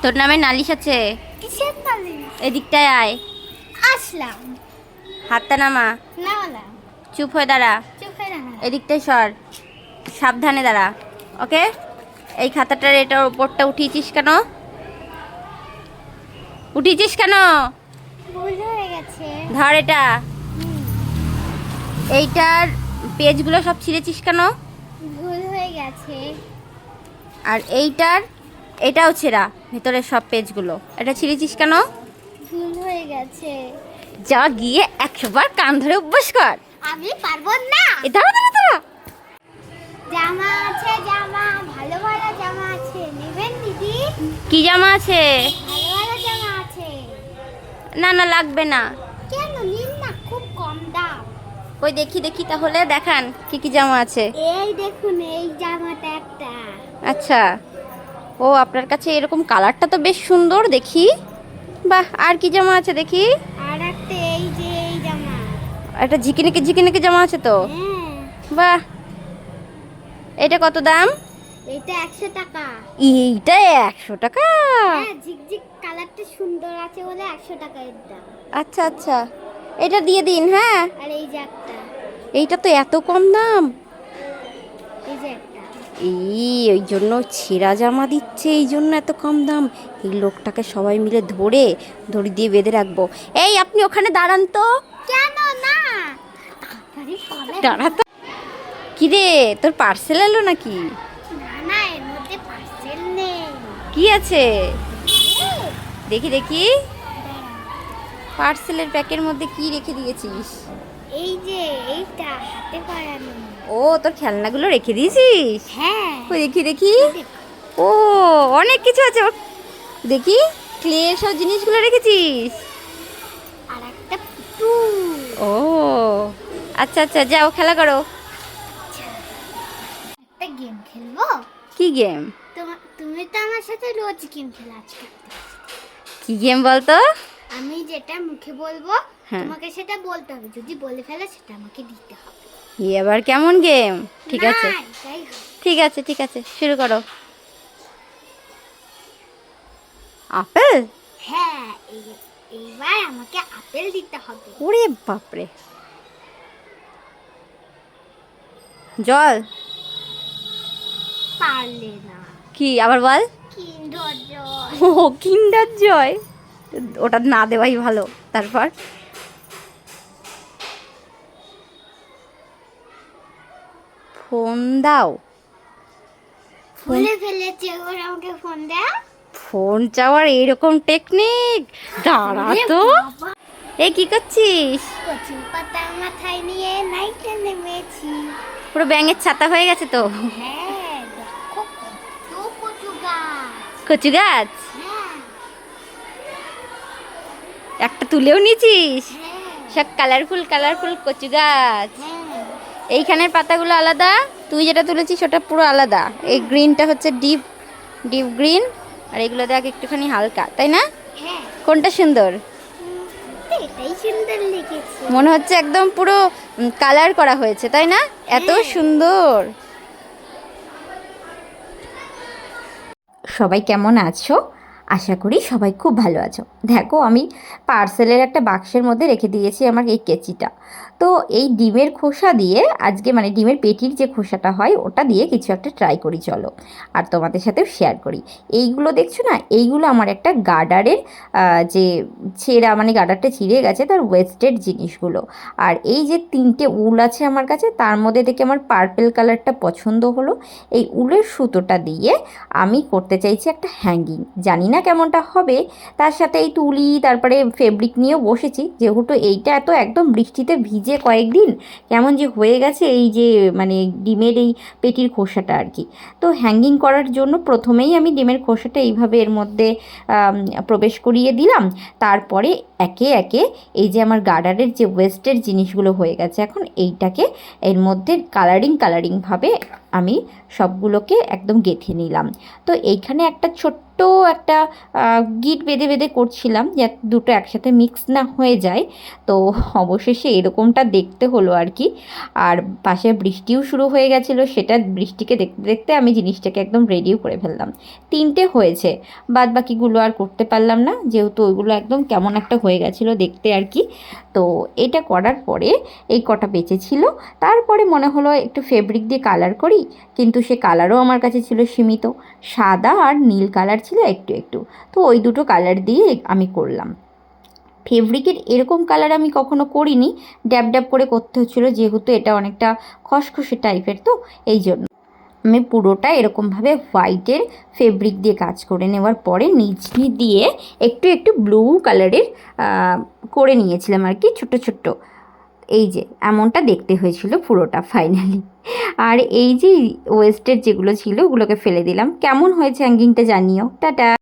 তোর নামে নালিশ আছে। কিসের নালিশ? এদিকটায় আয়। আসলাম। হাতটা নামা। নামালাম। চুপ হয়ে দাঁড়া। চুপ হয়ে দাঁড়া। এদিকটায় সর। সাবধানে দাঁড়া। ওকে। এই খাতাটার এটার ওপরটা উঠিয়েছিস কেন? উঠিয়েছিস কেন? ভুল হয়ে গেছে। ধর এটা। হুম, এইটার পেজগুলো সব ছিঁড়েছিস কেন? ভুল হয়ে গেছে। আর এটাও ছেঁড়া, ভেতরের সব পেজগুলো। এটা ছিঁড়েছিস কেন? ভুল হয়ে গেছে। যা গিয়ে 100 বার কান ধরে অভ্যাস কর। আমি পারবো না। দাঁড়া দাঁড়া দাঁড়া। জামা আছে, জামা ভালো ভালো জামা আছে, নেবেন দিদি? কি জামা আছে? ভালো ভালো জামা আছে। না না, লাগবে না। কেন? নিন না, খুব কম দাম। ওই দেখি দেখি, তাহলে দেখান কি কি জামা আছে। এই দেখুন, এই জামাটা একটা। আচ্ছা, ও আপনার কাছে এরকম কালারটা তো বেশ সুন্দর দেখি। বাহ, আর কি জামা আছে দেখি? আর একটা এই যে এই জামা। একটা ঝিকিনিকি ঝিকিনিকি জামা আছে তো। হ্যাঁ। বাহ, এটা কত দাম? এটা 100 টাকা। এইটা 100 টাকা? হ্যাঁ, ঝিকঝিক কালারটা সুন্দর আছে বলে 100 টাকা এর দাম। আচ্ছা আচ্ছা, এটা দিয়ে দিন। হ্যাঁ, আর এই যে একটা, এইটা তো এত কম দাম। এই যে একটা। ওই জন্য ছেঁড়া জামা দিচ্ছে, এই জন্য এত কম দাম। এই লোকটাকে সবাই মিলে ধরে দড়ি দিয়ে বেঁধে রাখবো। এই আপনি ওখানে দাঁড়ান তো। কেন না? তাড়াতাড়ি কবে? দাঁড়া তো। কি রে, তোর পার্সেল এলো নাকি? না না, এর মধ্যে পার্সেল নেই। কি আছে এই, দেখি দেখি। দাঁড়া। পার্সেলের প্যাকের মধ্যে কি রেখে দিয়েছিস? এই যে এইটা হাতে পরানো। ও, তোর খেলনাগুলো রেখে দিয়েছিস? হ্যাঁ। ওই দেখি দেখি। ও, অনেক কিছু আছে। দেখি, ক্লের সব জিনিসগুলো রেখেছিস। আর একটা পুতুল। ও আচ্ছা আচ্ছা, যাও খেলা করো। একটা গেম খেলবো? কি গেম? তুমি তো আমার সাথে রোজ গেম খেলা আজকে। কি গেম বলতো? আমি যেটা মুখে বলবো, হ্যাঁ। তোমাকে সেটা বলতে হবে। যদি বলে ফেলে সেটা আমাকে দিতে হবে। আবার কেমন গেম? ঠিক আছে না, এটাই হবে। ঠিক আছে ঠিক আছে, শুরু করো। আপেল? হ্যাঁ, এইবার আমাকে আপেল দিতে হবে। ওরে বাপরে। জল? পারলে না। কি আবার বল? কিন্ডার জয়। ও, কিন্ডার জয়। ওটা না দেওয়াই ভালো। তারপর? ফোন দাও। ভুলে ফেলেছে, ওর আমাকে ফোন দাও। ফোন চাওয়ার এইরকম টেকনিক? দাঁড়া তো। এ কি করছিস? কচু পাতা মাথায় নিয়ে নাইটে নেমেছি। পুরো ব্যাঙের ছাতা হয়ে গেছে তো। হ্যাঁ, দেখো কত কচু গাছ। কচু গাছ? হ্যাঁ একটা তুলেও নিয়েছিস? হ্যাঁ সব কালারফুল কালারফুল কচু গাছ। হ্যাঁ। এইখানের পাতাগুলো আলাদা, তুই যেটা তুলেছিস ওটা পুরো আলাদা। এই গ্রিনটা হচ্ছে ডিপ ডিপ গ্রিন, আর এগুলো দেখ একটুখানি হালকা, তাই না? হ্যাঁ, কোনটা সুন্দর? এটাই সুন্দর লেগেছে। মনে হচ্ছে একদম পুরো কালার করা হয়েছে, তাই না? এত হ্যাঁ। সুন্দর। সবাই কেমন আছো? আশা করি সবাই খুব ভালো আছো। দেখো, আমি পার্সেলের একটা বাক্সের মধ্যে রেখে দিয়েছি আমার এই কেচিটা। তো এই ডিমের খোসা দিয়ে আজকে, মানে ডিমের পেটির যে খোসাটা হয় ওটা দিয়ে কিছু একটা ট্রাই করি চলো, আর তোমাদের সাথেও শেয়ার করি। এইগুলো দেখছো না, এইগুলো আমার একটা গার্ডারের যে ছেঁড়া, মানে গার্ডারটা ছিঁড়ে গেছে তার ওয়েস্টেড জিনিসগুলো। আর এই যে 3টে উল আছে আমার কাছে, তার মধ্যে থেকে আমার পার্পেল কালারটা পছন্দ হলো। এই উলের সুতোটা দিয়ে আমি করতে চাইছি একটা হ্যাঙ্গিং। জানি না কেমনটা হবে। তার সাথে এই তুলি, তারপরে ফেব্রিক নিয়েও বসেছি, যেহেতু এইটা এত একদম বৃষ্টিতে ভিজে কয়েকদিন কেমন যে হয়ে গেছে, এই যে মানে ডিমের এই পেটির খোসাটা আর কি। তো হ্যাঙ্গিং করার জন্য প্রথমেই আমি ডিমের খোসাটা এইভাবে এর মধ্যে প্রবেশ করিয়ে দিলাম। তারপরে একে একে এই যে আমার গার্ডারের যে ওয়েস্টের জিনিসগুলো হয়ে গেছে, এখন এইটাকে এর মধ্যে কালারিংভাবে আমি সবগুলোকে একদম গেঁথে নিলাম। তো এইখানে একটা ছোট্ট একটা গিট বেঁধে বেঁধে করছিলাম যাতে দুটো একসাথে মিক্স না হয়ে যায়। তো অবশেষে এরকমটা দেখতে হলো আর কি। আর পাশে বৃষ্টিও শুরু হয়ে গেছিলো, সেটা বৃষ্টিকে দেখতে দেখতে আমি জিনিসটাকে একদম রেডিও করে ফেললাম। 3টে হয়েছে, বাদ বাকিগুলো আর করতে পারলাম না যেহেতু ওইগুলো একদম কেমন একটা হয়ে গেছিলো দেখতে আর কি। তো এটা করার পরে এই কটা বেঁচে ছিল। তারপরে মনে হলো একটু ফেব্রিক দিয়ে কালার করি, কিন্তু সে কালারও আমার কাছে ছিল সীমিত, সাদা আর নীল কালার ছিল একটু একটু। তো ওই দুটো কালার দিয়ে আমি করলাম। ফেব্রিকের এরকম কালার আমি কখনো করিনি, ড্যাব ড্যাব করে করতে হচ্ছিলো যেহেতু এটা অনেকটা খসখসে টাইপের, তো এই জন্য আমি পুরোটা এরকমভাবে হোয়াইটের ফেব্রিক দিয়ে কাজ করে নেওয়ার পরে নিচ দিয়ে একটু একটু ব্লু কালারের করে নিয়েছিলাম আর কি, ছোট্ট ছোট্ট। এই যে এমনটা দেখতে হয়েছিল পুরোটা ফাইনালি। আর এই যে ওয়েস্টের যেগুলো ছিল ওগুলোকে ফেলে দিলাম। কেমন হয়েছে হ্যাঙ্গিংটা জানিও। টাটা।